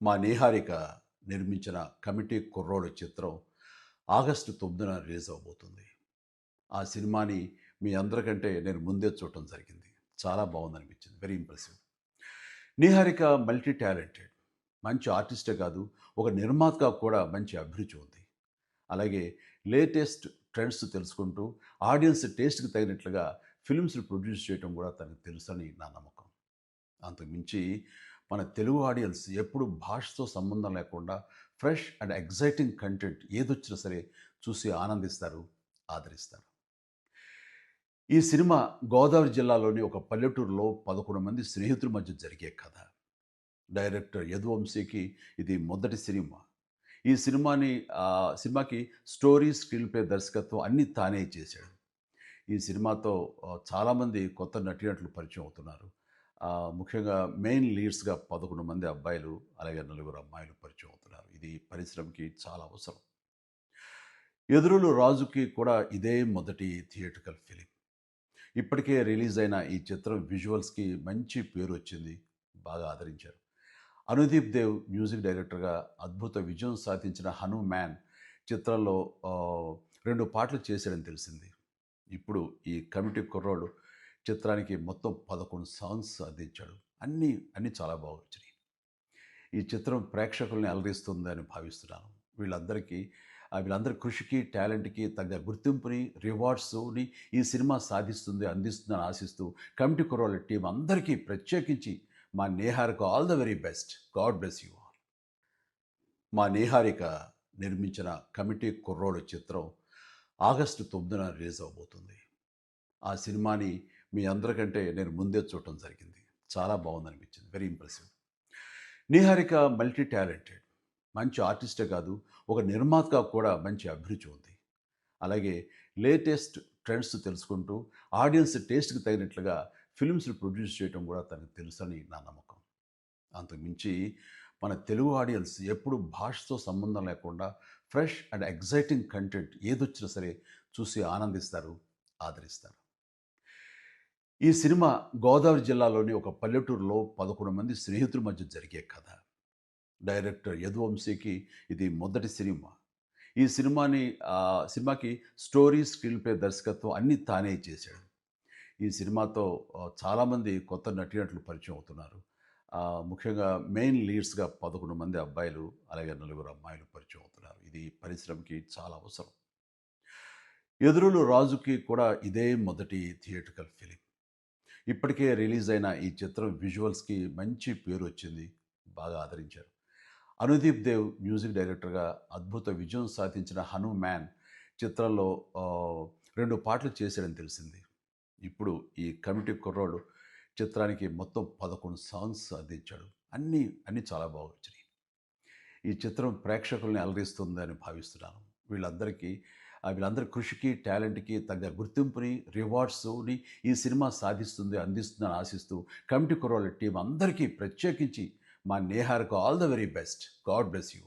మా నీహారిక నిర్మించిన 'కమిటీ కుర్రోడు' చిత్రం ఆగస్టు 9న రిలీజ్ అవ్వబోతుంది. ఆ సినిమాని మీ అందరికంటే నేను ముందే చూడటం జరిగింది. చాలా బావుందనిపించింది. Very impressive. Niharika multi talented. మంచి ఆర్టిస్టే కాదు, ఒక నిర్మాతగా కూడా మంచి అభిరుచి ఉంది. అలాగే లేటెస్ట్ ట్రెండ్స్ తెలుసుకుంటూ, ఆడియన్స్ టేస్ట్‌కి తగినట్లుగా ఫిల్మ్స్‌ని ప్రొడ్యూస్ చేయటం కూడా తనకు తెలుసని నా నమ్మకం. అంతకు మించి మన తెలుగు ఆడియన్స్ ఎప్పుడు భాషతో సంబంధం లేకుండా ఫ్రెష్ అండ్ ఎక్సైటింగ్ కంటెంట్ ఏదొచ్చినా సరే చూసి ఆనందిస్తారు, ఆదరిస్తారు. ఈ సినిమా గోదావరి జిల్లాలోని ఒక పల్లెటూరులో 11 మంది స్నేహితుల మధ్య జరిగే కథ. డైరెక్టర్ యదువంశీకి ఇది మొదటి సినిమా. ఈ సినిమాకి స్టోరీ, స్క్రీన్ ప్లే, దర్శకత్వం అన్నీ తానే చేశాడు. ఈ సినిమాతో చాలామంది కొత్త నటీనటులు పరిచయం అవుతున్నారు. ముఖ్యంగా మెయిన్ లీడ్స్‌గా 11 మంది అబ్బాయిలు, అలాగే నలుగురు అమ్మాయిలు పరిచయం అవుతున్నారు. ఇది పరిశ్రమకి చాలా అవసరం. 'ఎదురులు రాజు'కి కూడా ఇదే మొదటి థియేట్రికల్ ఫిలిం. ఇప్పటికే రిలీజ్ అయిన ఈ చిత్రం విజువల్స్‌కి మంచి పేరొచ్చింది. బాగా ఆదరించారు. అనుదీప్ దేవ్ మ్యూజిక్ డైరెక్టర్‌గా అద్భుత విజయం సాధించిన 'హనుమాన్' చిత్రంలో ఆహ్, 2 పాటలు చేశాడని తెలిసింది. ఇప్పుడు ఈ 'కమిటీ కుర్రోడు' చిత్రానికి మొత్తం 11 సాంగ్స్ అందించాడు. అన్నీ చాలా బాగా వచ్చినాయి. ఈ చిత్రం ప్రేక్షకుల్ని అలరిస్తుందని భావిస్తున్నాను. వీళ్ళందరికీ వీళ్ళందరి కృషికి, టాలెంట్‌కి తగ్గ గుర్తింపుని, రివార్డ్స్‌ని ఈ సినిమా సాధిస్తుంది, అందిస్తుందని ఆశిస్తూ 'కమిటీ కుర్రోళ్ళ' టీమ్ అందరికీ ప్రత్యేకించి మా Niharika all the very best. God bless you all. మా నీహారిక నిర్మించిన 'కమిటీ కుర్రోడు' చిత్రం ఆగస్టు 9న రిలీజ్ అవ్వబోతుంది. ఆ సినిమాని మీ అందరికంటే నేను ముందే చూడటం జరిగింది. చాలా బావుందనిపించింది. Very impressive. Niharika multi talented. మంచి ఆర్టిస్టే కాదు, ఒక నిర్మాతగా కూడా మంచి అభిరుచి ఉంది. అలాగే లేటెస్ట్ ట్రెండ్స్ తెలుసుకుంటూ, ఆడియన్స్ టేస్ట్‌కి తగినట్లుగా ఫిల్మ్స్‌ని ప్రొడ్యూస్ చేయటం కూడా తనకు తెలుసని నా నమ్మకం. అంతకు మించి మన తెలుగు ఆడియన్స్ ఎప్పుడు భాషతో సంబంధం లేకుండా ఫ్రెష్ అండ్ ఎక్సైటింగ్ కంటెంట్ ఏదొచ్చినా సరే చూసి ఆనందిస్తారు, ఆదరిస్తారు. ఈ సినిమా గోదావరి జిల్లాలోని ఒక పల్లెటూరులో 11 మంది స్నేహితుల మధ్య జరిగే కథ. డైరెక్టర్ యదువంశీకి ఇది మొదటి సినిమా. ఈ సినిమాకి స్టోరీ, స్క్రీన్ ప్లే, దర్శకత్వం అన్నీ తానే చేశాడు. ఈ సినిమాతో చాలామంది కొత్త నటీనటులు పరిచయం అవుతున్నారు. ముఖ్యంగా మెయిన్ లీడ్స్‌గా 11 మంది అబ్బాయిలు, అలాగే నలుగురు అమ్మాయిలు పరిచయం అవుతున్నారు. ఇది పరిశ్రమకి చాలా అవసరం. 'ఎదురులు రాజు'కి కూడా ఇదే మొదటి థియేట్రికల్ ఫిలిం. ఇప్పటికే రిలీజ్ అయిన ఈ చిత్రం విజువల్స్‌కి మంచి పేరొచ్చింది. బాగా ఆదరించారు. అనుదీప్ దేవ్ మ్యూజిక్ డైరెక్టర్‌గా అద్భుత విజయం సాధించిన 'హనుమాన్' చిత్రంలో 2 పాటలు చేశాడని తెలిసింది. ఇప్పుడు ఈ 'కమిటీ కుర్రోడు' చిత్రానికి మొత్తం 11 సాంగ్స్ అందించాడు. అన్నీ చాలా బాగా వచ్చినాయి. ఈ చిత్రం ప్రేక్షకుల్ని అలరిస్తుందని భావిస్తున్నాను. వీళ్ళందరికీ వీళ్ళందరి కృషికి, టాలెంట్‌కి తగ్గ గుర్తింపుని, రివార్డ్స్‌ని ఈ సినిమా సాధిస్తుంది, అందిస్తుందని ఆశిస్తూ 'కమిటీ కుర్రోళ్ళ' టీమ్ అందరికీ ప్రత్యేకించి మా Niharika all the very best. God bless you.